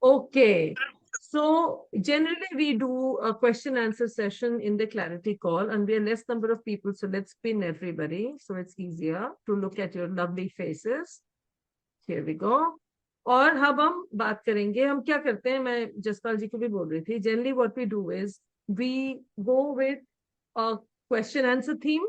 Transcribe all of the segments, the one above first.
Okay. So generally we do a question answer session in the clarity call, and we are less number of people. So let's pin everybody. So it's easier to look at your lovely faces. Here we go. और अब हम बात करेंगे हम क्या करते हैं मैं जसपाल जी को भी बोल रही थी generally what we do is we go with a question answer theme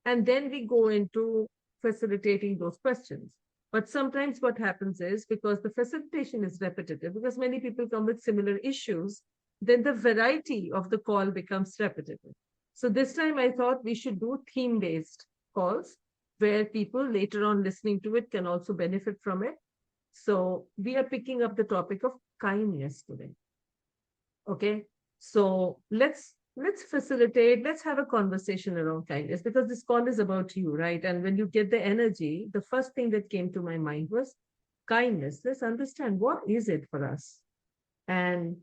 and then we go into facilitating those questions. But sometimes what happens is because the facilitation is repetitive, because many people come with similar issues, then the variety of the call becomes repetitive. So this time I thought we should do theme based calls where people later on listening to it can also benefit from it. So we are picking up the topic of kindness today. Okay. So let's facilitate, let's have a conversation around kindness, because this call is about you, right? And when you get the energy, the first thing that came to my mind was kindness. Let's understand what is it for us, and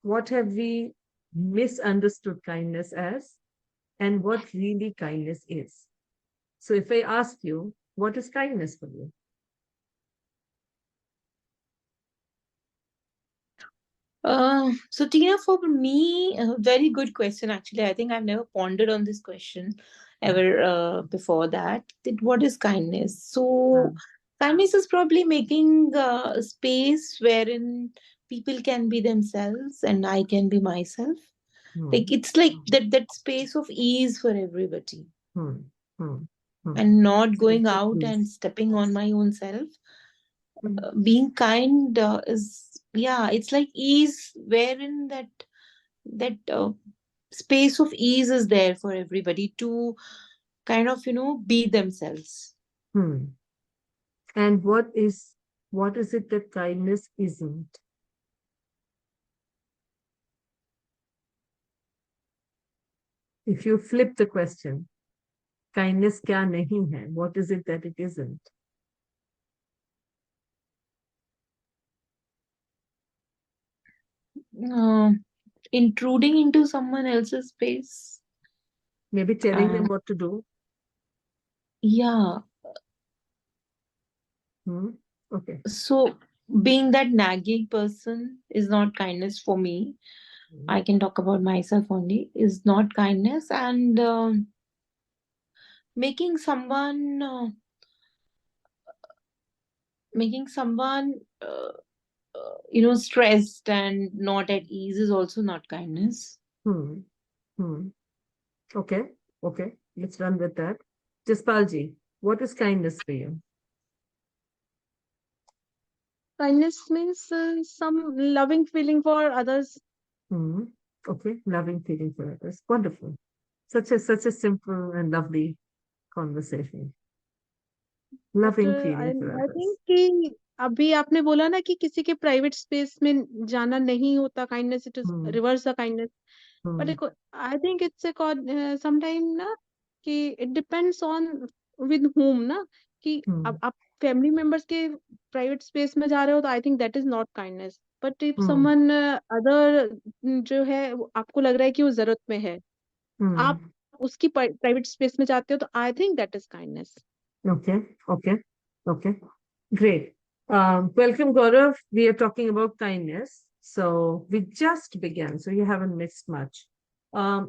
what have we misunderstood kindness as, and what really kindness is. So if I ask you, what is kindness for you? So Tina, for me, a very good question. Actually, I think I've never pondered on this question ever before that. That what is kindness? So Hmm. kindness is probably making a space wherein people can be themselves and I can be myself. Like Hmm. it's like that space of ease for everybody, Hmm. Hmm. Hmm. and not Sense going of out and peace. stepping on my own self. Hmm. Being kind is, yeah, it's like ease wherein that space of ease is there for everybody to kind of be themselves. Hmm. And what is it that kindness isn't? If you flip the question, kindness kya nahi hai? What is it that it isn't? uh, Intruding into someone else's space. Maybe telling them And what to do. yeah, Hmm? Okay. so being that nagging person is not kindness for me. Hmm. I can talk about myself only, is not kindness. And making someone making someone stressed and not at ease is also not kindness. Hmm. Hmm. Okay. Okay. Let's run with that. Jaspalji, what is kindness for you? Kindness means some loving feeling for others. Hmm. Okay. Loving feeling for others. Wonderful. Such a simple and lovely conversation. But Loving feeling for I others. Think कि अभी आपने बोला ना कि किसी के private space में जाना नहीं होता kindness, it is Hmm. Reverse the kindness. But Hmm. I think it's some time ना कि it depends on with home ना, कि अब Hmm. आप फैमिली मेंबर्स के प्राइवेट स्पेस में जा रहे हो तो I think that is not kindness. But if Hmm. Someone other जो है आपको लग रहा है कि वो जरूरत में है, आप Hmm. उसकी प्राइवेट स्पेस में जाते हो तो I think that is kindness. Okay. Okay. Okay. Great. Welcome, Gaurav. We are talking about kindness. So we just began, so you haven't missed much. Um,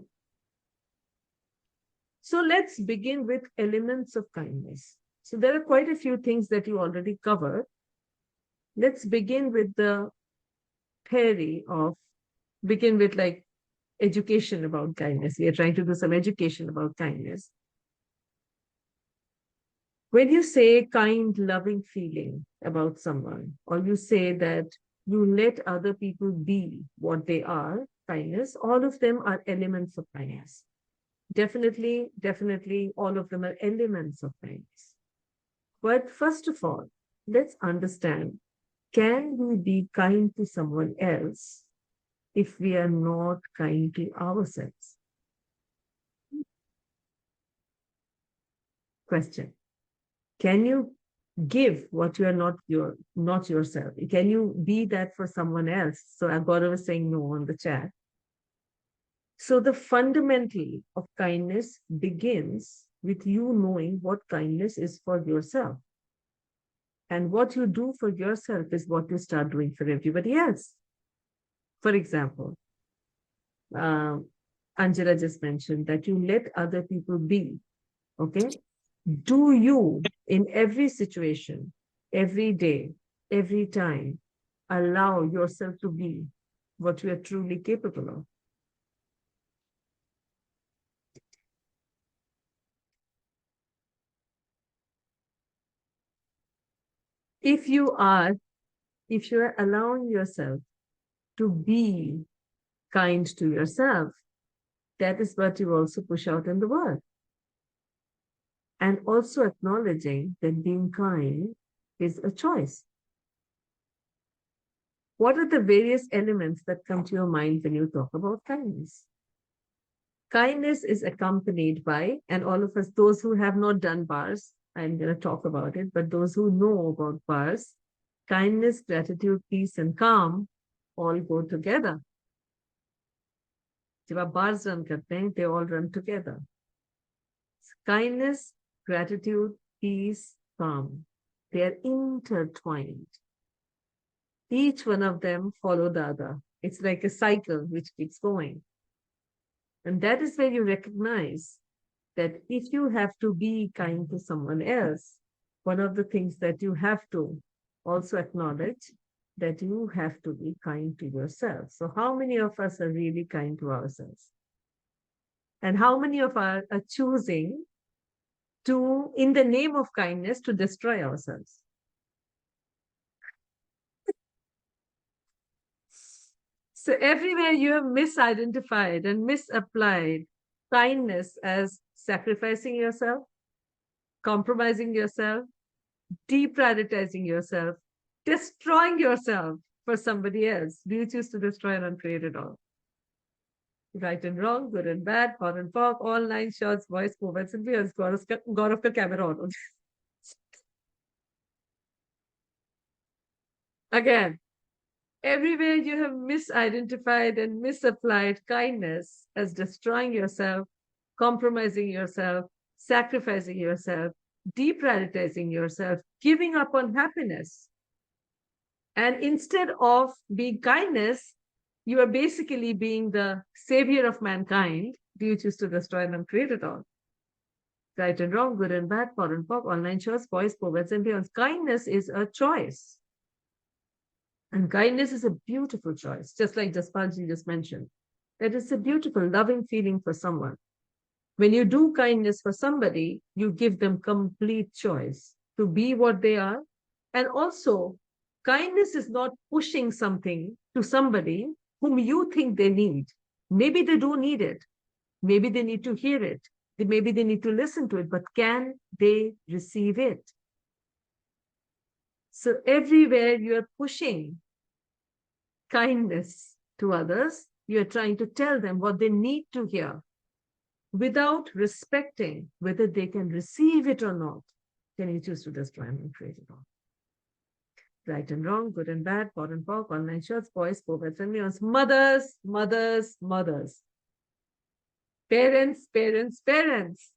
so let's begin with elements of kindness. So there are quite a few things that you already covered. Let's begin with the theory of, begin with like education about kindness. We are trying to do some education about kindness. When you say kind, loving feeling about someone, or you say that you let other people be what they are, kindness, all of them are elements of kindness. Definitely, definitely, all of them are elements of kindness. But first of all, let's understand, can we be kind to someone else if we are not kind to ourselves? Question. Can you give what you are not yourself? Can you be that for someone else? So Agora was saying no on the chat. So the fundamental of kindness begins with you knowing what kindness is for yourself. And what you do for yourself is what you start doing for everybody else. For example, Angela just mentioned that you let other people be. Okay? Do you, in every situation, every day, every time, allow yourself to be what you are truly capable of? If you're allowing yourself to be kind to yourself, that is what you also push out in the world. And also acknowledging that being kind is a choice. What are the various elements that come to your mind when you talk about kindness? Kindness is accompanied by, and all of us, those who have not done bars, I'm going to talk about it, but those who know about bars, kindness, gratitude, peace, and calm all go together. जब आप bars run करते हैं, they all run together. Kindness, gratitude, peace, calm. They are intertwined. Each one of them follow the other. It's like a cycle which keeps going. And that is where you recognize that if you have to be kind to someone else, one of the things that you have to also acknowledge that you have to be kind to yourself. So how many of us are really kind to ourselves? And how many of us are choosing to, in the name of kindness, to destroy ourselves? So everywhere you have misidentified and misapplied kindness as sacrificing yourself, compromising yourself, deprioritizing yourself, destroying yourself for somebody else. Do you choose to destroy and uncreate it all? Right and wrong, good and bad, hot and fog, all 9 shots, voice, movements, and beers. Gaurav ka camera on. Again, everywhere you have misidentified and misapplied kindness as destroying yourself, compromising yourself, sacrificing yourself, deprioritizing yourself, giving up on happiness. And instead of being kindness, you are basically being the savior of mankind. Do you choose to destroy and uncreate it all? Right and wrong, good and bad, pot and pop, online shows, boys, poets, and beyond. Kindness is a choice. And kindness is a beautiful choice, just like Jaspalji just mentioned. That is a beautiful, loving feeling for someone. When you do kindness for somebody, you give them complete choice to be what they are. And also, kindness is not pushing something to somebody whom you think they need. Maybe they don't need it. Maybe they need to hear it. Maybe they need to listen to it, but can they receive it? So everywhere you are pushing kindness to others, you are trying to tell them what they need to hear without respecting whether they can receive it or not. Then you choose to destroy and create it all. Right and wrong, good and bad, pot and pork, online shirts, boys, poets, and neons. Mothers, mothers, mothers. Parents, parents, parents.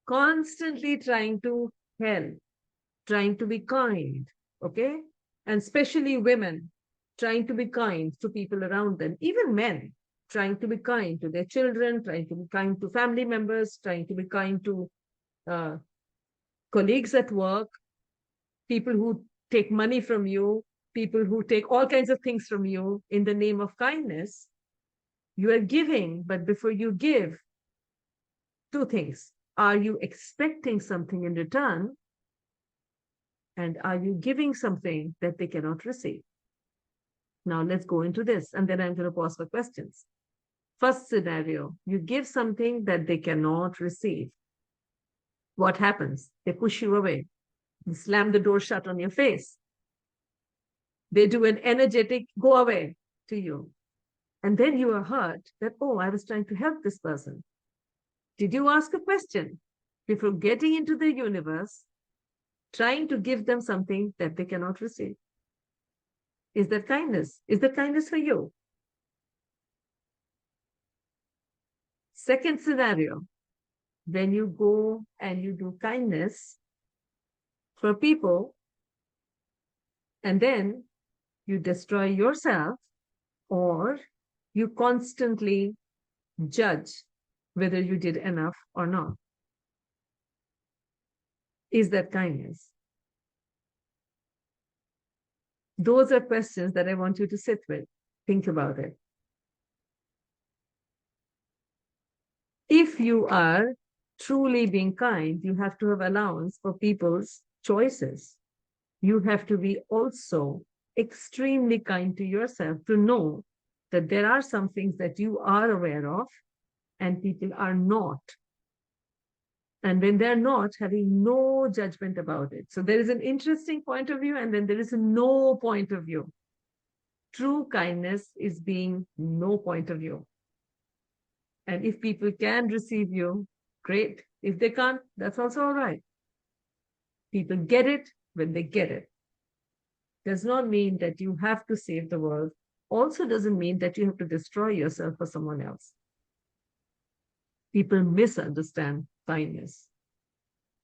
Constantly trying to help, trying to be kind, okay? And especially women, trying to be kind to people around them. Even men, trying to be kind to their children, trying to be kind to family members, trying to be kind to colleagues at work, people who take money from you, people who take all kinds of things from you in the name of kindness. You are giving, but before you give, 2 things. Are you expecting something in return? And are you giving something that they cannot receive? Now let's go into this, and then I'm going to pause for questions. First scenario, you give something that they cannot receive. What happens? They push you away. They slam the door shut on your face. They do an energetic go away to you. And then you are hurt that, oh, I was trying to help this person. Did you ask a question before getting into the universe, trying to give them something that they cannot receive? Is that kindness? Is that kindness for you? Second scenario, when you go and you do kindness for people And then you destroy yourself, or you constantly judge whether you did enough or not. Is that kindness? Those are questions that I want you to sit with. Think about it. If you are truly being kind, you have to have allowance for people's choices. You have to be also extremely kind to yourself to know that there are some things that you are aware of and people are not. And when they're not, having no judgment about it. So there is an interesting point of view, and then there is a no point of view. True kindness is being no point of view. And if people can receive you, great. If they can't, that's also all right. People get it when they get it. Does not mean that you have to save the world. Also doesn't mean that you have to destroy yourself for someone else. People misunderstand kindness.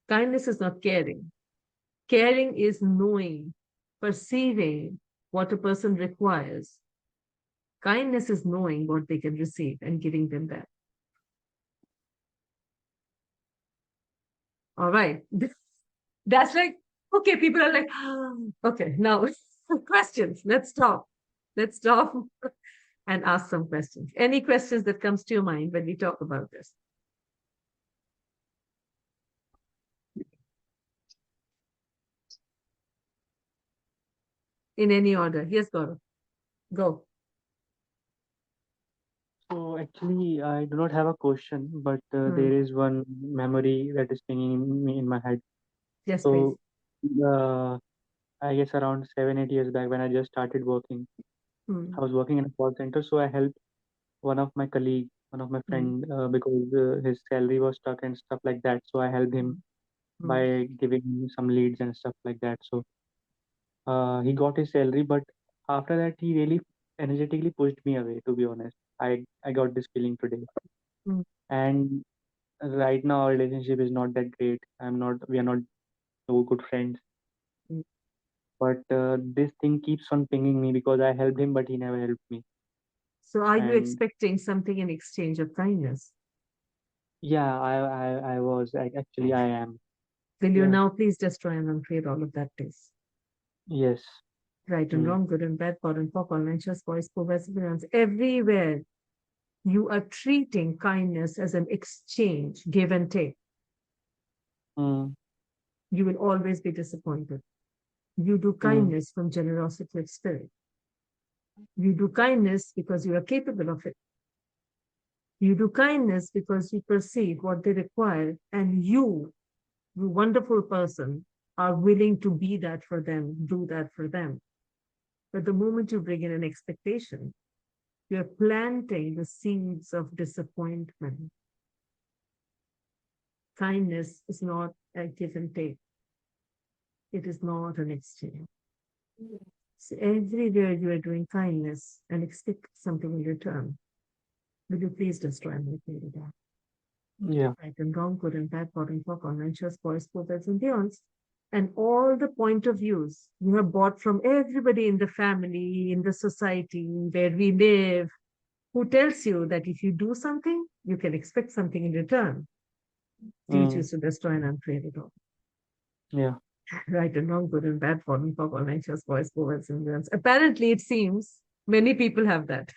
Kindness is not caring. Caring is knowing, perceiving what a person requires. Kindness is knowing what they can receive and giving them that. All right. That's like, okay, people are like, okay, now questions. Let's stop. Let's stop and ask some questions. Any questions that comes to your mind when we talk about this? In any order. Yes, Gaurav. Go. So actually, I do not have a question, but there is one memory that is pinging me in my head. Yes, please. So, uh, I guess around 7, 8 years back, when I just started working, I was working in a call center. So I helped one of my colleague, one of my friend, because his salary was stuck and stuff like that. So I helped him by giving him some leads and stuff like that. So he got his salary, but after that, he really energetically pushed me away. To be honest, I got this feeling today, and right now our relationship is not that great. We are not so good friends. But this thing keeps on pinging me because I helped him, but he never helped me. So are you And expecting something in exchange of kindness? yeah, actually I am. Will you Yeah. now please destroy and uncreate all of that, please? Yes. Right and wrong, good and bad, POD and POC, online chess, boys, perseverance, everywhere you are treating kindness as an exchange, give and take. You will always be disappointed. You do kindness from generosity of spirit. You do kindness because you are capable of it. You do kindness because you perceive what they require, and you wonderful person, are willing to be that for them, do that for them. But the moment you bring in an expectation, you're planting the seeds of disappointment. Kindness is not a give and take. It is not an exchange. So everywhere you are doing kindness and expect something in return, will you please destroy and repair that? Yeah. Right and wrong, good and bad, POD and POC, online chess, boys, prophets, and beyonds. And all the point of views you have bought from everybody in the family, in the society where we live, who tells you that if you do something, you can expect something in return. Do you choose to destroy and uncreate it all? Yeah. Right and wrong, good and bad, POD and POC, online chess, boys, prophets, and beyonds. Apparently, it seems many people have that.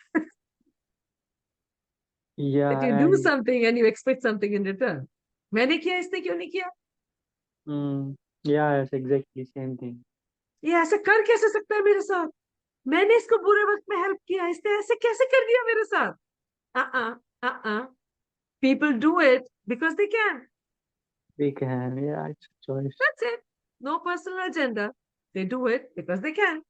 Yeah. That you do And something and you expect something in return. मैंने किया इसने क्यों नहीं किया? yeah, it's exactly same thing. ये ऐसे कर कैसे सकता है मेरे साथ? मैंने इसको बुरे वक्त में हेल्प किया, इसने ऐसे कैसे कर दिया मेरे साथ? People do it because they can. We can. Yeah, it's a choice. That's it. No personal agenda. They do it because they can.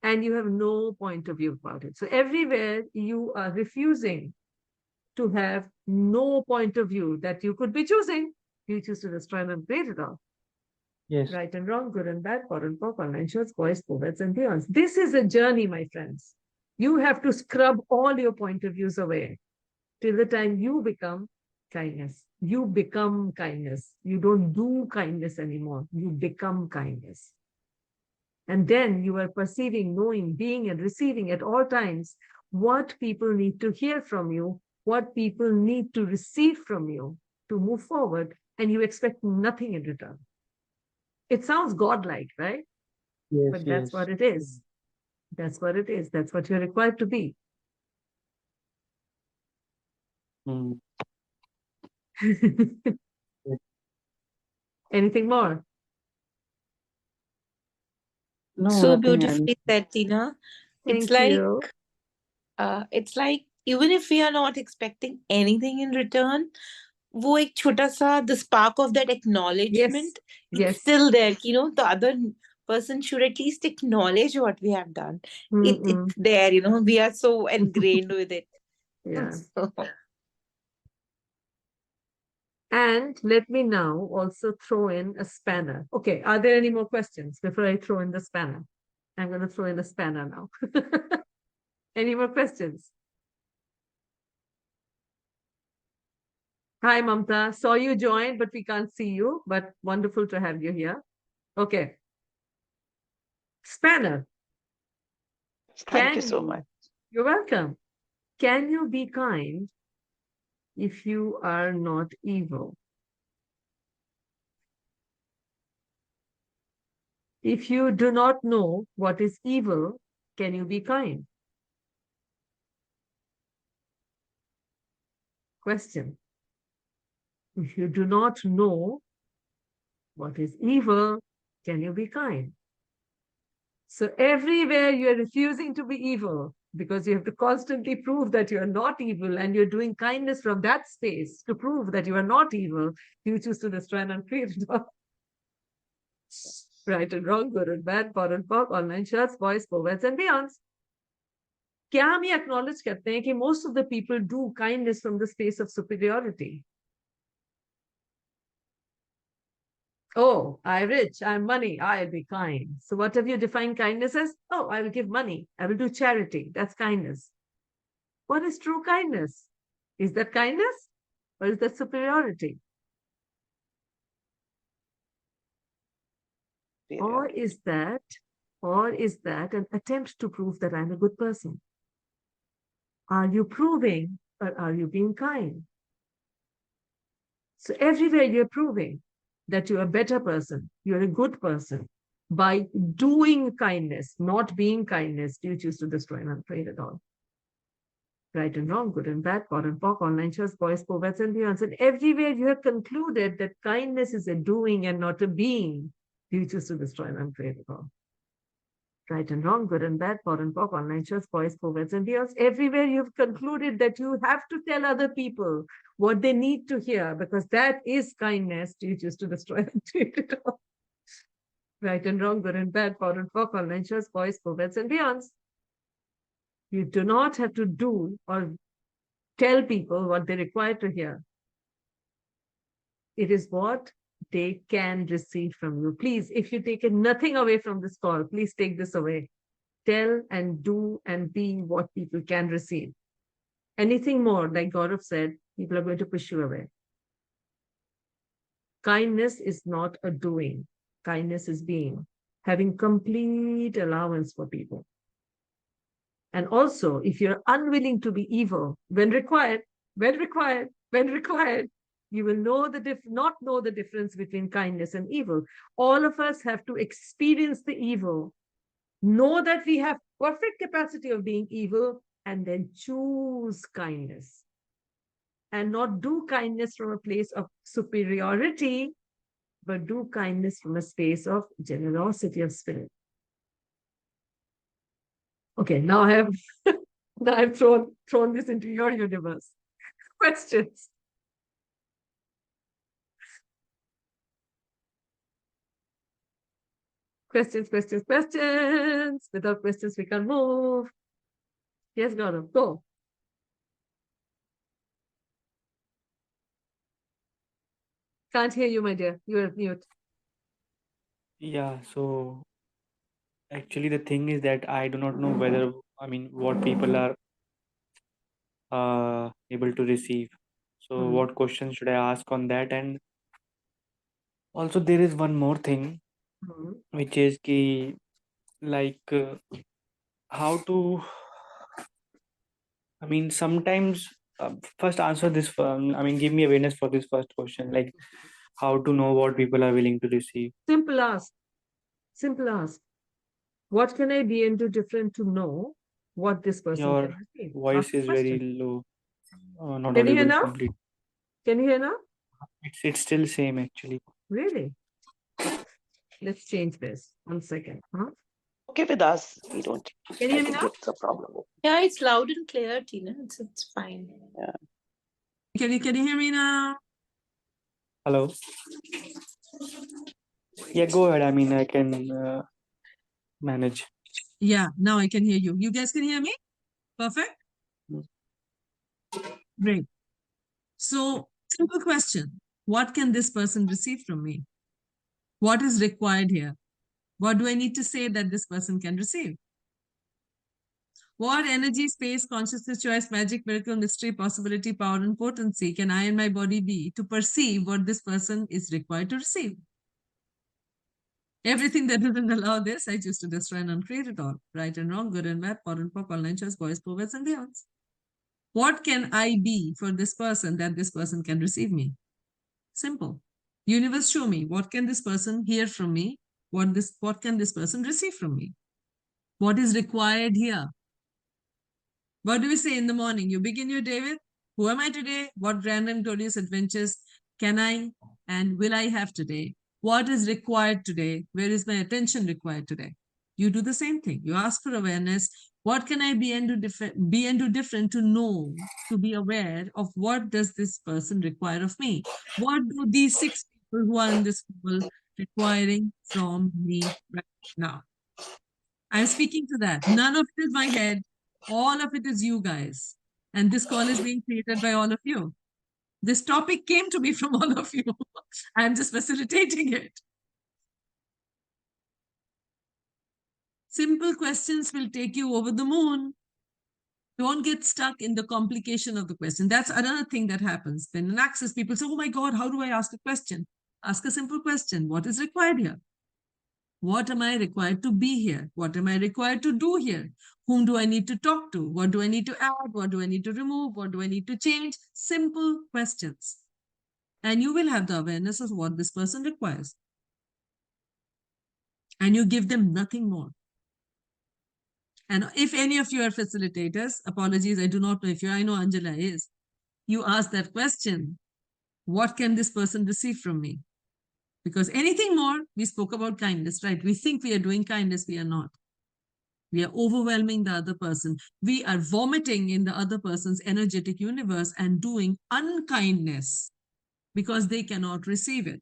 And you have no point of view about it. So everywhere you are refusing to have no point of view that you could be choosing, you choose to destroy and upgrade it all. Yes. Right and wrong, good and bad, POD and POC, online shows, boys, poets, and beyonds. This is a journey, my friends. You have to scrub all your point of views away till the time you become kindness. You become kindness. You don't do kindness anymore. You become kindness. And then you are perceiving, knowing, being, and receiving at all times what people need to hear from you, what people need to receive from you to move forward, and you expect nothing in return. It sounds godlike, right? Yes, But yes. that's what it is. That's what it is. That's what you're required to be. Mm. Anything more? No, So nothing. beautifully said, Tina. Thank It's you. like even if we are not expecting anything in return, वो एक छोटा सा the spark of that Yes. acknowledgement, it's Yes. still there. You know, the other person should at least acknowledge what we have done. It's there. You know, we are so ingrained with it. Yeah. So, And let me now also throw in a spanner. Okay, are there any more questions before I throw in the spanner? I'm going to throw in the spanner now. Any more questions? Hi, Mamta. Saw you join, but we can't see you. But wonderful to have you here. Okay. Spanner. Thank you so much. You're welcome. Can you be kind if you are not evil? If you do not know what is evil, can you be kind? Question. If you do not know what is evil, can you be kind? So everywhere you're refusing to be evil because you have to constantly prove that you're not evil and you're doing kindness from that space to prove that you are not evil, you choose to destroy and uncreate it all. Right and wrong, good and bad, poor and pork, online shirts, boys, poets and beyonds. क्या हम ये acknowledge करते हैं कि most of the people do kindness from the space of superiority? Oh, I'm rich, I'm money, I'll be kind. So what have you defined kindness as? Oh, I will give money, I will do charity. That's kindness. What is true kindness? Is that kindness or is that superiority? Or is that an attempt to prove that I'm a good person? Are you proving or are you being kind? So everywhere you're proving that you're a better person, you're a good person by doing kindness, not being kindness, do you choose to destroy and unafraid at all? Right and wrong, good and bad, pot and pock, online shows, boys, poets, and beyonds. And everywhere you have concluded that kindness is a doing and not a being, do you choose to destroy and unafraid at all? Right and wrong, good and bad, pot and pock, online shows, boys, poets, and beyonds. Everywhere you've concluded that you have to tell other people what they need to hear because that is kindness. Do you choose to destroy and treat it all? Right and wrong, good and bad, pot and pock, online shows, boys, poets, and beyonds. You do not have to do or tell people what they require to hear. It is what they can receive from you. Please, if you take nothing away from this call, please take this away. Tell and do and be what people can receive. Anything more, like Gaurav said, people are going to push you away. Kindness is not a doing. Kindness is being, having complete allowance for people. And also, if you're unwilling to be evil, when required, you will not know the difference between kindness and evil. All of us have to experience the evil, know that we have perfect capacity of being evil, and then choose kindness. And not do kindness from a place of superiority, but do kindness from a space of generosity of spirit. Okay, now I've thrown this into your universe. Questions? Questions. Without questions, we can move. Yes, Gaurav, go. Can't hear you, my dear. You're mute. Yeah, so actually the thing is that I do not know whether, what people are able to receive. So what questions should I ask on that? And also there is one more thing, which is key. like how to, I mean, sometimes first answer this. Give me awareness for this first question, like how to know what people are willing to receive. Simple ask. Simple ask. What can I be and do different to know what this person Your can receive? voice Ask a is very question. low, not Can you hear audible now? complete. Can you hear now? It's still same actually. Really? Let's change this. 1 second. Huh? Okay with us. We don't. Can you I hear me think now? it's a problem. Yeah, it's loud and clear, Tina. It's fine. Yeah. Can you hear me now? Hello. Yeah, go ahead. I mean, I can manage. Yeah, now I can hear you. You guys can hear me? Perfect. Great. So, simple question. What can this person receive from me? What is required here? What do I need to say that this person can receive? What energy, space, consciousness, choice, magic, miracle, mystery, possibility, power, and potency can I and my body be to perceive what this person is required to receive? Everything that doesn't allow this, I choose to destroy and uncreate it all. Right and wrong, good and bad, poor and pop, online choice, boys, poets, and beyonds. What can I be for this person that this person can receive me? Simple. Universe, show me. What can this person hear from me? What can this person receive from me? What is required here? What do we say in the morning? You begin your day with, who am I today? What random glorious adventures can I and will I have today? What is required today? Where is my attention required today? You do the same thing. You ask for awareness. What can I be and do different to know, to be aware of what does this person require of me? What do these 6 people who are in this call requiring from me right now? I'm speaking to that. None of it is my head. All of it is you guys. And this call is being created by all of you. This topic came to me from all of you. I'm just facilitating it. Simple questions will take you over the moon. Don't get stuck in the complication of the question. That's another thing that happens. When in access, people say, oh my God, how do I ask a question? Ask a simple question. What is required here? What am I required to be here? What am I required to do here? Whom do I need to talk to? What do I need to add? What do I need to remove? What do I need to change? Simple questions. And you will have the awareness of what this person requires. And you give them nothing more. And if any of you are facilitators, apologies, I do not know if you, I know Angela is. You ask that question, what can this person receive from me? Because anything more, we spoke about kindness, right? We think we are doing kindness, we are not. We are overwhelming the other person. We are vomiting in the other person's energetic universe and doing unkindness because they cannot receive it.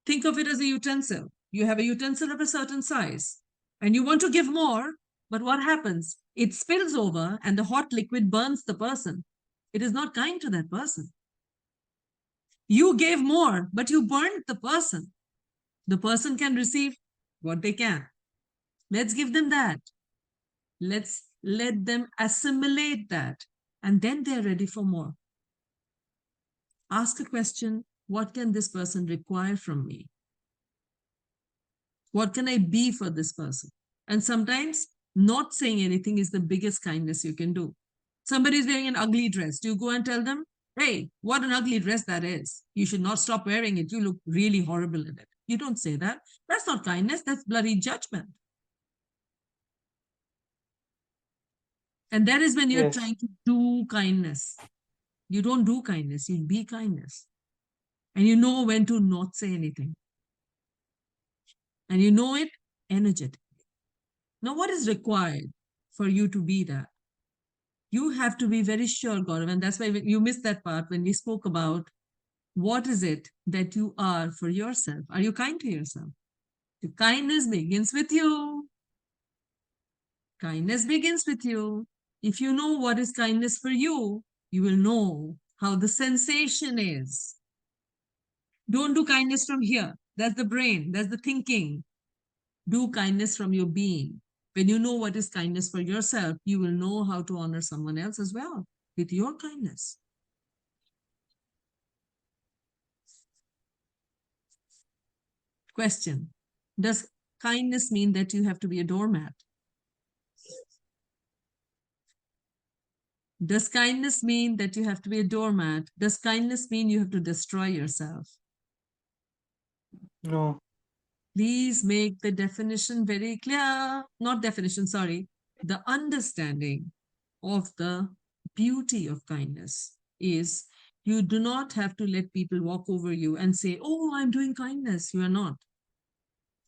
Think of it as a utensil. You have a utensil of a certain size and you want to give more, but what happens? It spills over and the hot liquid burns the person. It is not kind to that person. You gave more, but you burned the person. The person can receive what they can. Let's give them that. Let's let them assimilate that. And then they're ready for more. Ask a question, what can this person require from me? What can I be for this person? And sometimes not saying anything is the biggest kindness you can do. Somebody is wearing an ugly dress. Do you go and tell them, hey, what an ugly dress that is. You should not stop wearing it. You look really horrible in it. You don't say that. That's not kindness. That's bloody judgment. And that is when you're trying to do kindness. You don't do kindness. You be kindness. And you know when to not say anything. And you know it energetically. Now, what is required for you to be that? You have to be very sure, Gaurav, and that's why you missed that part when we spoke about what is it that you are for yourself. Are you kind to yourself? The kindness begins with you. Kindness begins with you. If you know what is kindness for you, you will know how the sensation is. Don't do kindness from here. That's the brain. That's the thinking. Do kindness from your being. When you know what is kindness for yourself, you will know how to honor someone else as well with your kindness. Question. Does kindness mean that you have to be a doormat? Does kindness mean that you have to be a doormat? Does kindness mean you have to destroy yourself? No. Please make the definition very clear. Not definition, sorry. The understanding of the beauty of kindness is you do not have to let people walk over you and say, oh, I'm doing kindness. You are not.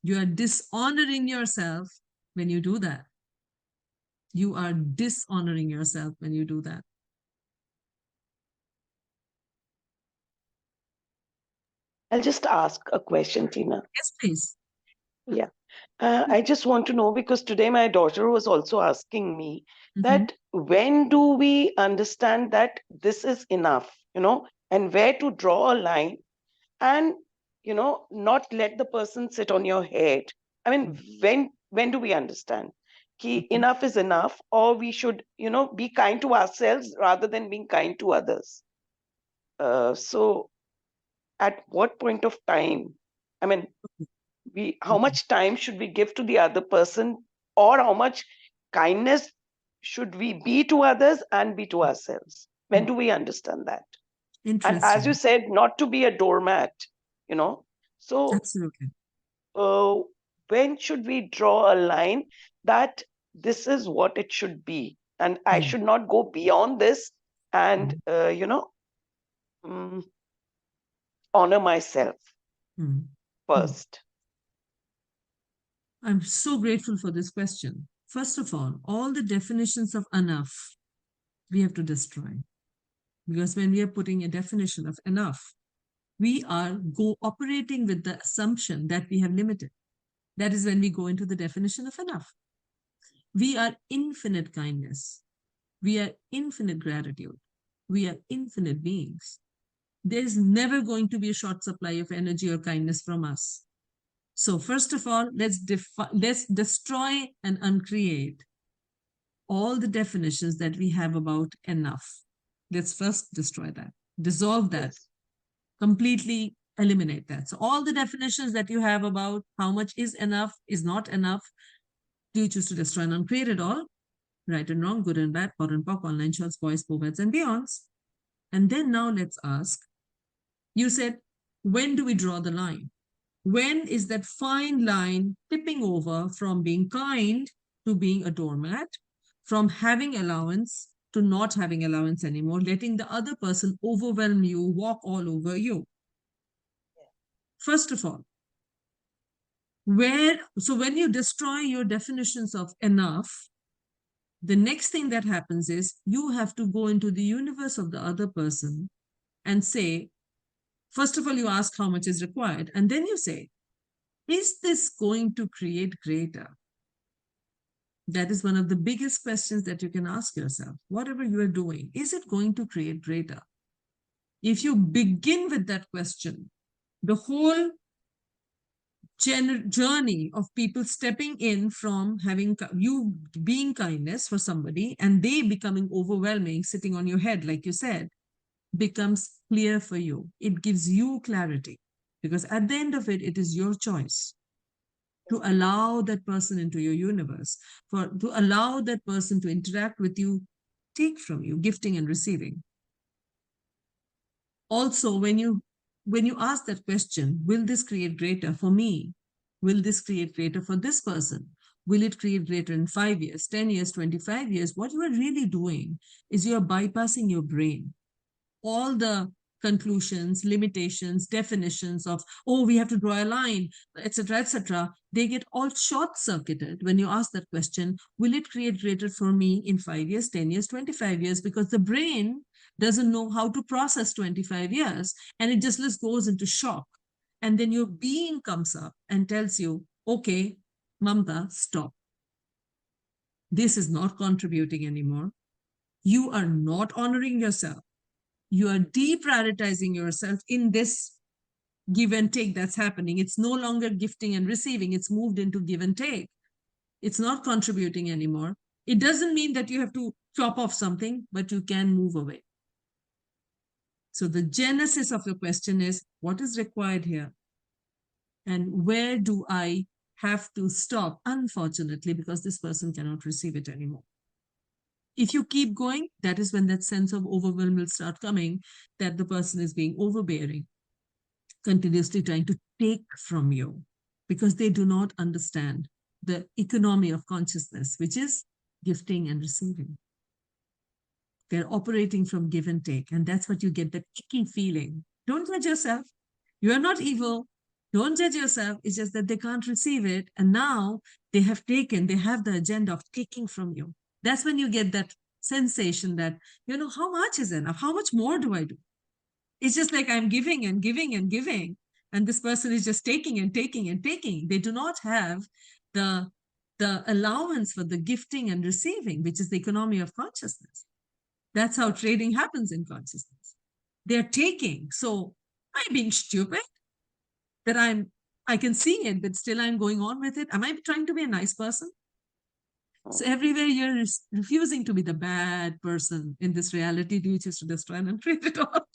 You are dishonoring yourself when you do that. You are dishonoring yourself when you do that. I'll just ask a question, Tina. Yes, please. Yeah. I just want to know, because today my daughter was also asking me that when do we understand that this is enough, and where to draw a line and, not let the person sit on your head. I mean, when do we understand enough is enough, or we should, be kind to ourselves rather than being kind to others? So at what point of time, I mean, how much time should we give to the other person, or how much kindness should we be to others and be to ourselves? When do we understand that? And as you said, not to be a doormat, so absolutely. When should we draw a line that this is what it should be, and I should not go beyond this and honor myself first? I'm so grateful for this question. First of all the definitions of enough we have to destroy. Because when we are putting a definition of enough, we are operating with the assumption that we have limited. That is when we go into the definition of enough. We are infinite kindness. We are infinite gratitude. We are infinite beings. There's never going to be a short supply of energy or kindness from us. So first of all, let's destroy and uncreate all the definitions that we have about enough. Let's first destroy that, dissolve that, completely eliminate that. So all the definitions that you have about how much is enough, is not enough, do you choose to destroy and uncreate it all? Right and wrong, good and bad, pot and pock, online shots, boys, poets, and beyonds. And then now let's ask, you said, when do we draw the line? When is that fine line tipping over from being kind to being a doormat, from having allowance to not having allowance anymore, letting the other person overwhelm you, walk all over you? First of all, when you destroy your definitions of enough, the next thing that happens is you have to go into the universe of the other person and say, first of all, you ask how much is required, and then you say, is this going to create greater? That is one of the biggest questions that you can ask yourself. Whatever you are doing, is it going to create greater? If you begin with that question, the whole journey of people stepping in from having you being kindness for somebody and they becoming overwhelming, sitting on your head, like you said, becomes clear for you. It gives you clarity, because at the end of it, it is your choice to allow that person into your universe, to allow that person to interact with you, take from you, gifting and receiving. Also, when you ask that question, will this create greater for me? Will this create greater for this person? Will it create greater in 5 years, 10 years, 25 years? What you are really doing is you are bypassing your brain. All the conclusions, limitations, definitions of, oh, we have to draw a line, etc., they get all short-circuited when you ask that question, will it create greater for me in 5 years, 10 years, 25 years? Because the brain doesn't know how to process 25 years, and it just goes into shock. And then your being comes up and tells you, okay, Mamta, stop. This is not contributing anymore. You are not honoring yourself. You are deprioritizing yourself in this give and take that's happening. It's no longer gifting and receiving. It's moved into give and take. It's not contributing anymore. It doesn't mean that you have to chop off something, but you can move away. So the genesis of your question is, what is required here? And where do I have to stop, unfortunately, because this person cannot receive it anymore. If you keep going, that is when that sense of overwhelm will start coming, that the person is being overbearing, continuously trying to take from you, because they do not understand the economy of consciousness, which is gifting and receiving. They're operating from give and take, and that's what you get, that icky feeling. Don't judge yourself. You are not evil. Don't judge yourself. It's just that they can't receive it, and now they have the agenda of taking from you. That's when you get that sensation that, how much is enough? How much more do I do? It's just like I'm giving and giving and giving, and this person is just taking and taking and taking. They do not have the allowance for the gifting and receiving, which is the economy of consciousness. That's how trading happens in consciousness. They're taking. So am I being stupid? That I can see it, but still I'm going on with it. Am I trying to be a nice person? So everywhere you're refusing to be the bad person in this reality, do you choose to destroy and uncreate it all?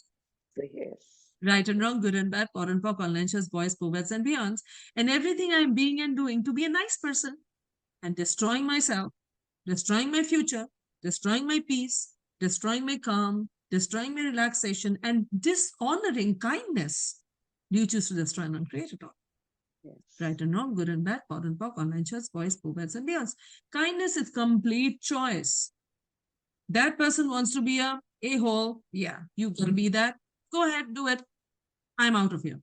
Yes. Right and wrong, good and bad, poor and poor, online shows, boys, poets, and beyonds, and everything I'm being and doing to be a nice person, and destroying myself, destroying my future, destroying my peace, destroying my calm, destroying my relaxation, and dishonoring kindness. Do you choose to destroy and uncreate it all? Yes. Right and wrong, good and bad, poor and poor, online shows, boys, poets, and beyonds. Kindness is complete choice. That person wants to be a a-hole. Yeah, you gotta be that. Go ahead, do it. I'm out of here.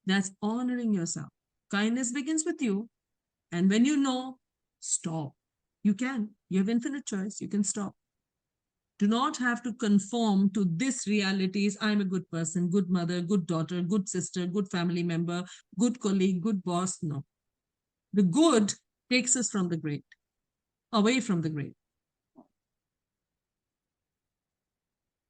That's honoring yourself. Kindness begins with you. And when you know, stop. You can. You have infinite choice. You can stop. Do not have to conform to this realities. I'm a good person, good mother, good daughter, good sister, good family member, good colleague, good boss. No. The good takes us from the great, away from the great.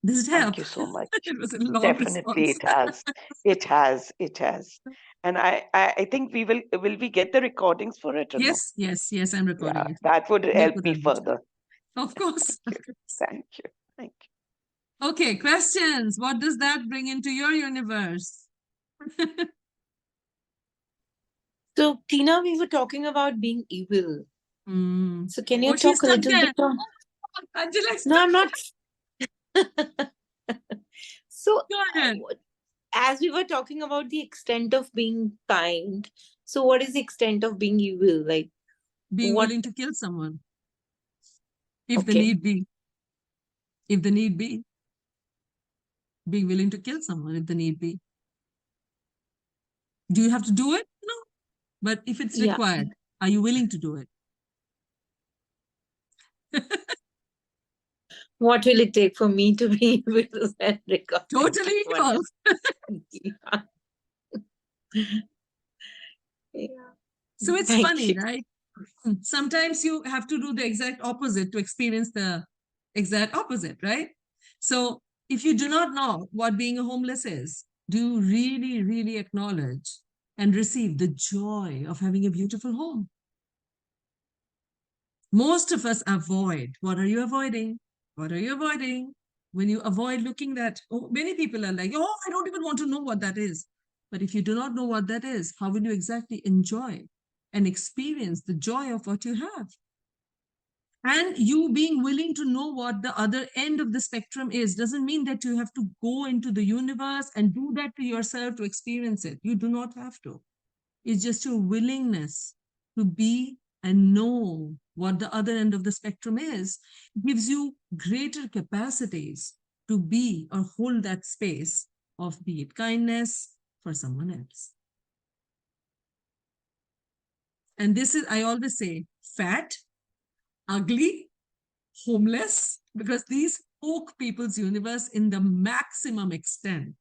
Does it help? Thank you so much. It was a long Definitely response. it has. It has. It has. And I think will we get the recordings for it or no? Yes, I'm recording Yeah, it. that would We'll help put me that in. further. Of course. Thank you. Thank you. Okay, questions. What does that bring into your universe? So, Tina, we were talking about being evil. So, can you Oh, she's talk a stuck little there. bit on? Angela, No, I'm not. So, go ahead. as we were talking about the extent of being kind, so what is the extent of being evil? Like, Being what? willing to kill someone, if the Okay. need be. If the need be. Being willing to kill someone, if the need be. Do you have to do it? No. But if it's Yeah. required, are you willing to do it? What will it take for me to be evil and record? Totally evil. Yeah. Yeah. So it's Thank funny, you. right? Sometimes you have to do the exact opposite to experience the exact opposite, right? So if you do not know what being a homeless is, do you really, really acknowledge and receive the joy of having a beautiful home? Most of us avoid. What are you avoiding? What are you avoiding? When you avoid looking at, many people are like, oh, I don't even want to know what that is. But if you do not know what that is, how will you exactly enjoy and experience the joy of what you have? And you being willing to know what the other end of the spectrum is doesn't mean that you have to go into the universe and do that to yourself to experience it. You do not have to. It's just your willingness to be and know what the other end of the spectrum is, gives you greater capacities to be or hold that space of, be it kindness for someone else. And this is, I always say, fat, ugly, homeless, because these poke people's universe in the maximum extent.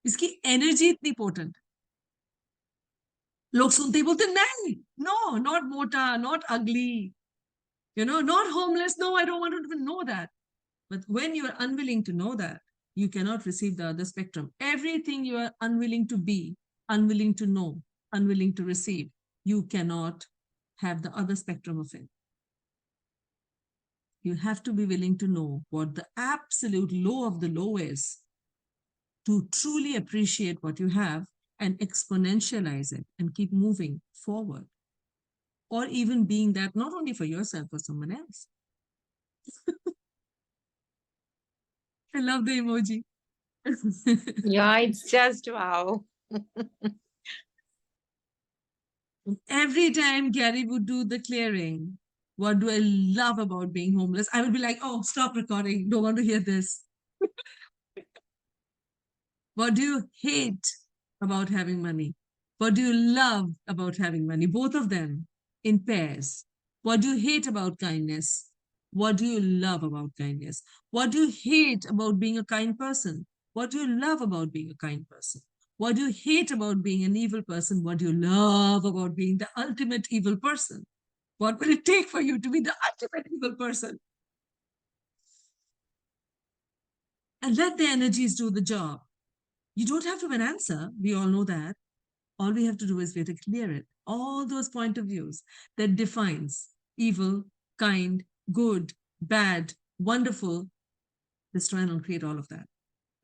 इसकी energy इतनी potent. लोग सुनते ही बोलते नहीं, no, not mota, not ugly, not homeless. No, I don't want to even know that. But when you are unwilling to know that, you cannot receive the other spectrum. Everything you are unwilling to be, unwilling to know, unwilling to receive, you cannot have the other spectrum of it. You have to be willing to know what the absolute low of the low is to truly appreciate what you have and exponentialize it and keep moving forward. Or even being that not only for yourself, for someone else. I love the emoji. Yeah, it's just wow. Every time Gary would do the clearing, what do I love about being homeless? I would be like, oh, stop recording. Don't want to hear this. What do you hate about having money? What do you love about having money? Both of them in pairs. What do you hate about kindness? What do you love about kindness? What do you hate about being a kind person? What do you love about being a kind person? What do you hate about being an evil person? What do you love about being the ultimate evil person? What will it take for you to be the ultimate evil person? And let the energies do the job. You don't have to have an answer. We all know that. All we have to do is we have to clear it. All those point of views that defines evil, kind, good, bad, wonderful, destroy and uncreate all of that.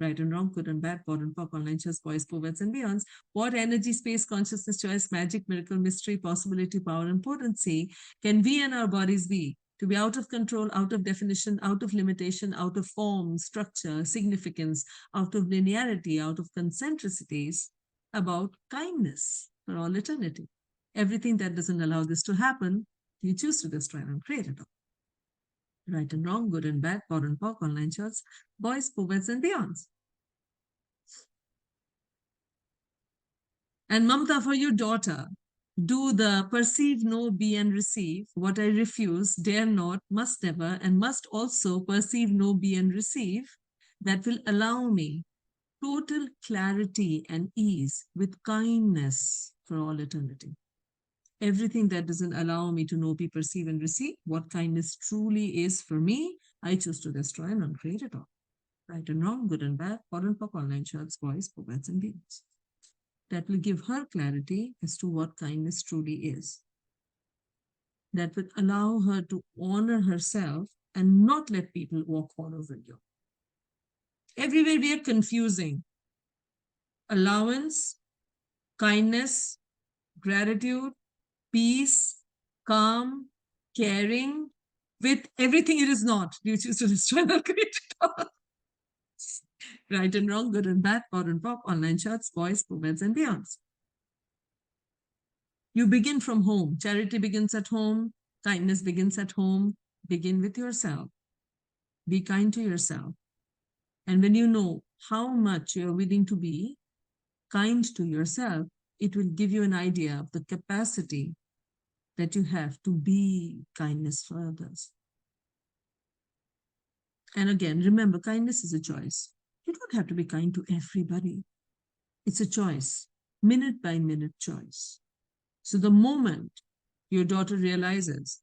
Right and wrong, good and bad, pod and pop, online chess, boys, poets, and beyonds. What energy, space, consciousness, choice, magic, miracle, mystery, possibility, power, and potency can we and our bodies be? To be out of control, out of definition, out of limitation, out of form, structure, significance, out of linearity, out of concentricities, about kindness for all eternity. Everything that doesn't allow this to happen, you choose to destroy and create it all. Right and wrong, good and bad, pod and pop, online charts, boys, poets, and beyonds. And Mamta, for your daughter, do the perceive, know, be, and receive. What I refuse, dare not, must never, and must also perceive, know, be, and receive. That will allow me total clarity and ease with kindness for all eternity. Everything that doesn't allow me to know, be, perceive, and receive what kindness truly is for me, I choose to destroy and uncreate it all. Right and wrong, good and bad, pod and pop, online charts, boys, poets, and beings. That will give her clarity as to what kindness truly is. That will allow her to honor herself and not let people walk all over you. Everywhere we are confusing allowance, kindness, gratitude, peace, calm, caring, with everything it is not. You choose to destroy and create it all. Right and wrong, good and bad, pod and pop, online charts, boys, poets, and beyonds. You begin from home. Charity begins at home. Kindness begins at home. Begin with yourself. Be kind to yourself. And when you know how much you're willing to be kind to yourself, it will give you an idea of the capacity that you have to be kindness for others. And again, remember, kindness is a choice. You don't have to be kind to everybody. It's a choice, minute by minute choice. So the moment your daughter realizes,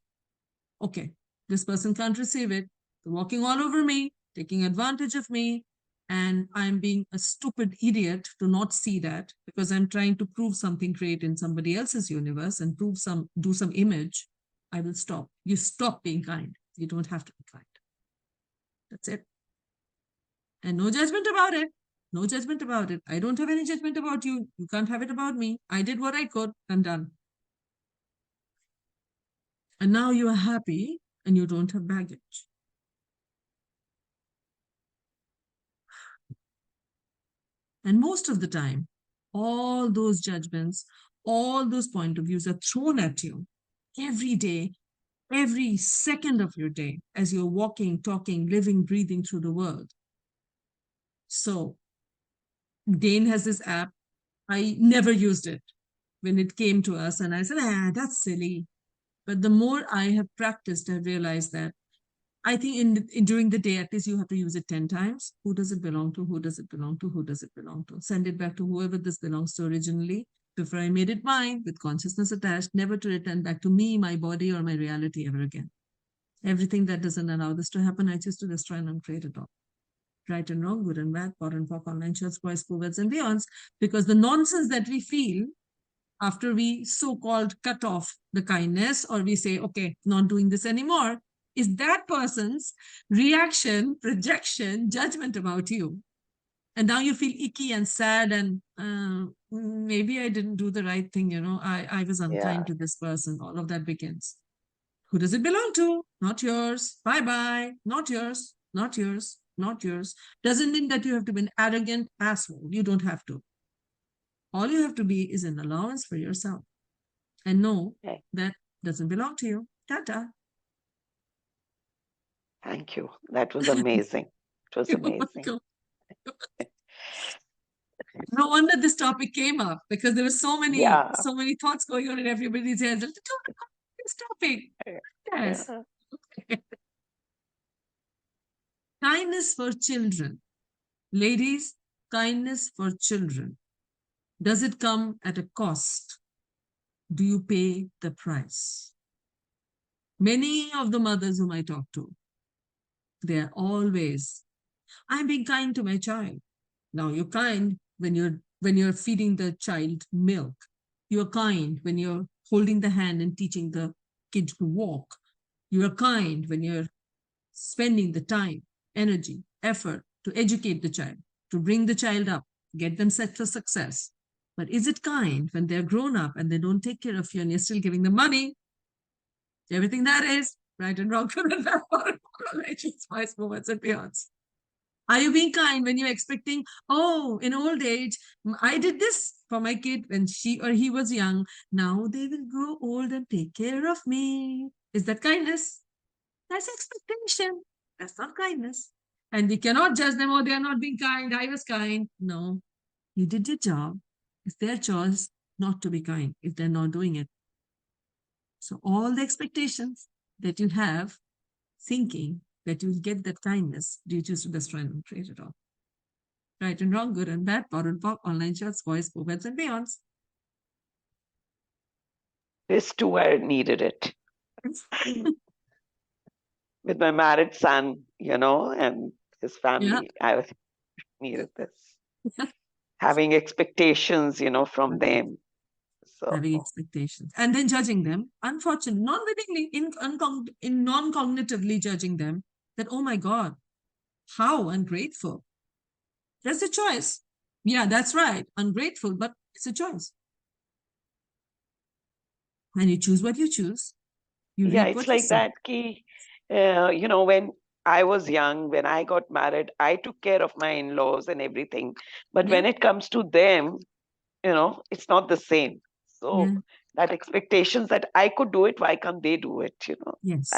okay, this person can't receive it, they're walking all over me, taking advantage of me, and I'm being a stupid idiot to not see that because I'm trying to prove something great in somebody else's universe and do some image, I will stop. You stop being kind. You don't have to be kind. That's it. And no judgment about it. No judgment about it. I don't have any judgment about you. You can't have it about me. I did what I could. I'm done. And now you are happy and you don't have baggage. And most of the time, all those judgments, all those point of views are thrown at you every day, every second of your day as you're walking, talking, living, breathing through the world. So Dane has this app. I never used it when it came to us. And I said, that's silly. But the more I have practiced, I realized that I think during the day, at least you have to use it 10 times. Who does it belong to? Who does it belong to? Who does it belong to? Send it back to whoever this belongs to originally before I made it mine with consciousness attached, never to return back to me, my body, or my reality ever again. Everything that doesn't allow this to happen, I choose to destroy and uncreate it all. Right and wrong, good and bad, pod and pop, online charts, boys, poets, and beyonds. Because the nonsense that we feel after we so-called cut off the kindness or we say, okay, not doing this anymore, is that person's reaction, projection, judgment about you. And now you feel icky and sad and maybe I didn't do the right thing, I was unkind to this person. All of that begins. Who does it belong to? Not yours. Bye-bye. Not yours. Not yours. Not yours. Doesn't mean that you have to be an arrogant asshole. You don't have to. All you have to be is an allowance for yourself. And know that doesn't belong to you. Ta-ta. Thank you. That was amazing. It was amazing. No wonder this topic came up, because there were so many thoughts going on in everybody's heads. This topic. Yes. Yeah. Kindness for children. Ladies, kindness for children. Does it come at a cost? Do you pay the price? Many of the mothers whom I talk to, they are always, I'm being kind to my child. Now you're kind when you're feeding the child milk. You're kind when you're holding the hand and teaching the kid to walk. You're kind when you're spending the time, energy, effort to educate the child, to bring the child up, get them set for success. But is it kind when they're grown up and they don't take care of you and you're still giving them money? Everything that is, right and wrong, good and bad, wise moments and beyonds. Are you being kind when you're expecting, oh, in old age, I did this for my kid when she or he was young. Now they will grow old and take care of me. Is that kindness? That's expectation. That's not kindness. And we cannot judge them, oh, they are not being kind. I was kind. No, you did your job. It's their choice not to be kind if they're not doing it. So all the expectations that you have, thinking that you'll get that kindness, do you choose to destroy and create it all? Right and wrong, good and bad, POD and POC, online chats, voice, movements, and beyonds. This too, I needed it. With my married son, and his family, I needed this. Having expectations, from them. So having expectations and then judging them, unfortunately, non-wittingly, in non-cognitively judging them, that, oh my God, how ungrateful. That's a choice. Yeah, that's right. Ungrateful, but it's a choice. And you choose what you choose. it's like that key. When I was young, when I got married, I took care of my in-laws and everything. But when it comes to them, it's not the same. So that expectations that I could do it, why can't they do it? Yes.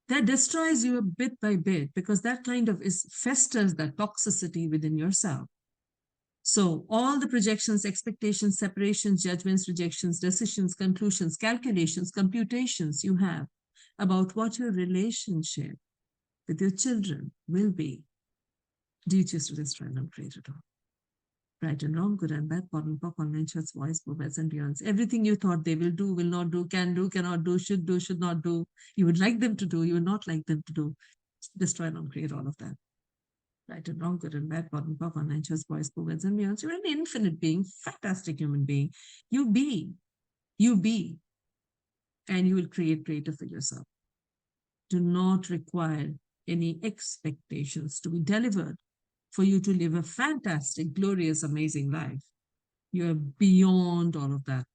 That destroys you bit by bit, because that kind of festers that toxicity within yourself. So all the projections, expectations, separations, judgments, rejections, decisions, conclusions, calculations, computations you have about what your relationship with your children will be, do you choose to destroy and create it all? Right and wrong, good and bad, POD and POC, online chats, voice, mobiles, and beyonds. Everything you thought they will do, will not do, cannot do, should not do, you would like them to do, you would not like them to do. Destroy and create all of that. Right and wrong, good and bad, POD and POC, online chats, voice, mobiles, and beyonds. You're an infinite being, fantastic human being. You be, and you will create greater for yourself. Do not require any expectations to be delivered for you to live a fantastic, glorious, amazing life. You are beyond all of that.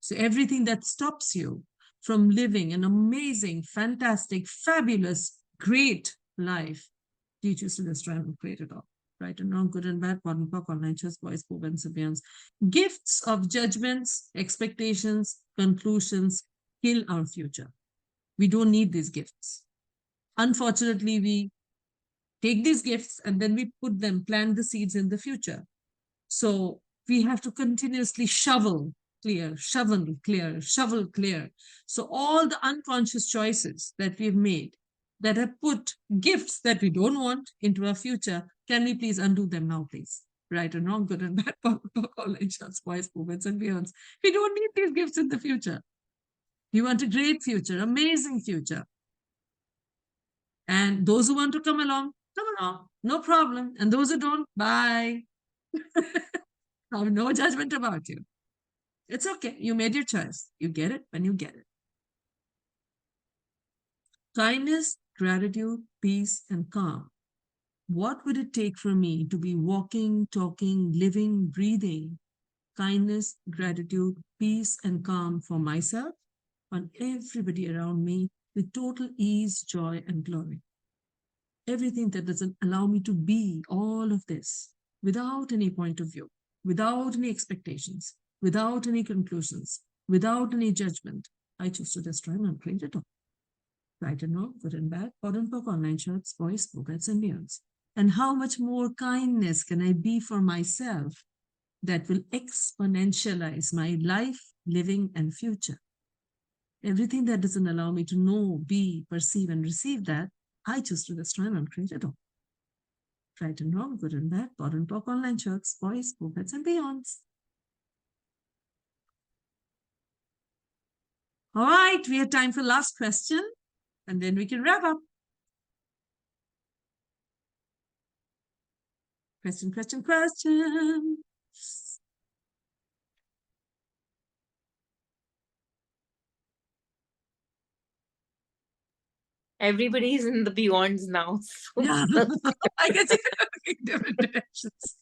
So everything that stops you from living an amazing, fantastic, fabulous, great life, you choose to destroy and create it all. Right and wrong, good and bad, POD and POC, online chats, voice, movements, and beyonds. Gifts of judgments, expectations, conclusions kill our future. We don't need these gifts. Unfortunately, we take these gifts and then we plant the seeds in the future. So we have to continuously shovel clear. So all the unconscious choices that we've made that have put gifts that we don't want into our future, can we please undo them now, please? Right and wrong, good and bad, online chats, voice, movements, and beyonds. We don't need these gifts in the future. We want a great future, amazing future. And those who want to come along, no problem. And those who don't, bye. I have no judgment about you. It's okay. You made your choice. You get it when you get it. Kindness, gratitude, peace, and calm. what would it take for me to be walking, talking, living, breathing kindness, gratitude, peace, and calm for myself and everybody around me with total ease, joy, and glory. Everything that doesn't allow me to be all of this without any point of view, without any expectations, without any conclusions, without any judgment, I choose to destroy and uncreate it all. Right and wrong, good and bad, pod and poke, online shirts, boys, booklets, and beyonds. And how much more kindness can I be for myself that will exponentialize my life, living, and future? Everything that doesn't allow me to know, be, perceive, and receive that, I choose to destroy and uncreate it all. Right and wrong, good and bad, pod and poke, online shirts, boys, booklets, and beyonds. All right, we have time for last question, and then we can wrap up. Question, question, question. Everybody's in the beyonds now. So Yeah, I guess it's in different directions.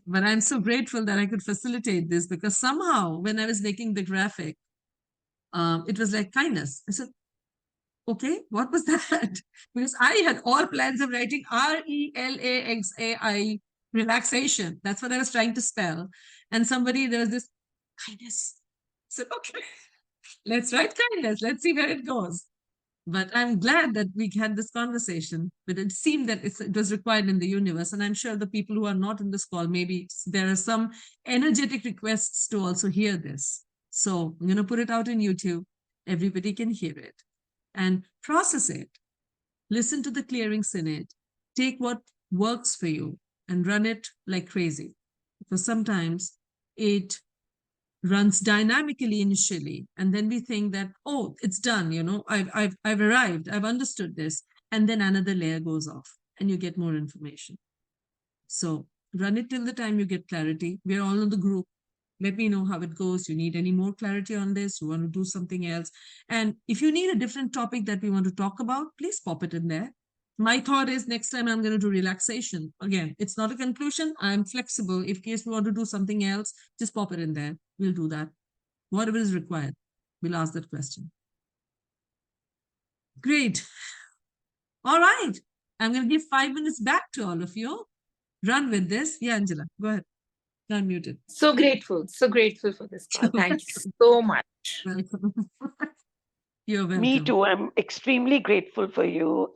But I'm so grateful that I could facilitate this, because somehow when I was making the graphic, it was like kindness. I said, okay, what was that? Because I had all plans of writing RELAXAI, relaxation. That's what I was trying to spell. And there was this kindness. I said, okay, let's write kindness. Let's see where it goes. But I'm glad that we had this conversation. But it seemed that it was required in the universe. And I'm sure the people who are not in this call, maybe there are some energetic requests to also hear this. So I'm going to put it out in YouTube. Everybody can hear it and process it. Listen to the clearings in it. Take what works for you and run it like crazy. Because sometimes it runs dynamically initially, and then we think that, oh, it's done, I've arrived, I've understood this, and then another layer goes off and you get more information. So run it till the time you get clarity. We're all in the group. Let me know how it goes. You need any more clarity on this, you want to do something else, and if you need a different topic that we want to talk about, please pop it in there. My thought is next time I'm going to do relaxation. Again, it's not a conclusion. I'm flexible. In case we want to do something else, just pop it in there. We'll do that. Whatever is required, we'll ask that question. Great. All right. I'm going to give 5 minutes back to all of you. Run with this. Yeah, Angela, go ahead. You're unmuted. so grateful for this call. Thank you so much. Welcome. You're welcome. Me too. I'm extremely grateful to you.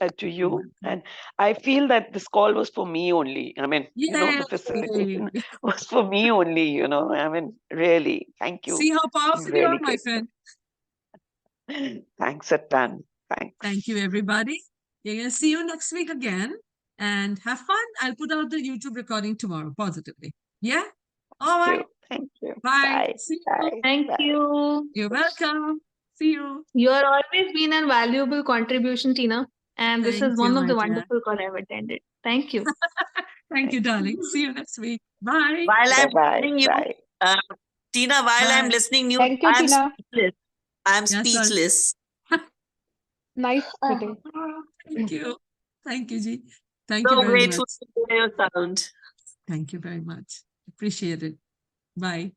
And I feel that this call was for me only. I mean, the facilitation was for me only, I mean, really, thank you. See how powerful you are, my friend. Thanks a ton. Thanks. Thank you, everybody. We're going to see you next week again and have fun. I'll put out the YouTube recording tomorrow, positively. Yeah? All right. Thank you. Bye. Bye. See you. Bye. Thank Bye. you. You're welcome. See you. You are always been a valuable contribution, Tina. And this Thank is you, one of my the dear. wonderful call I've attended. Thank you. Thank you, darling. See you next week. Bye. While I'm Bye-bye. listening you, Bye. Tina, while I'm Bye. listening you, Thank you, I'm Tina. speechless. I'm Yes, sir. speechless. Nice sitting. Thank you. Thank you, Ji. Thank you So very grateful much. to hear your sound. Thank you very much. Appreciate it. Bye.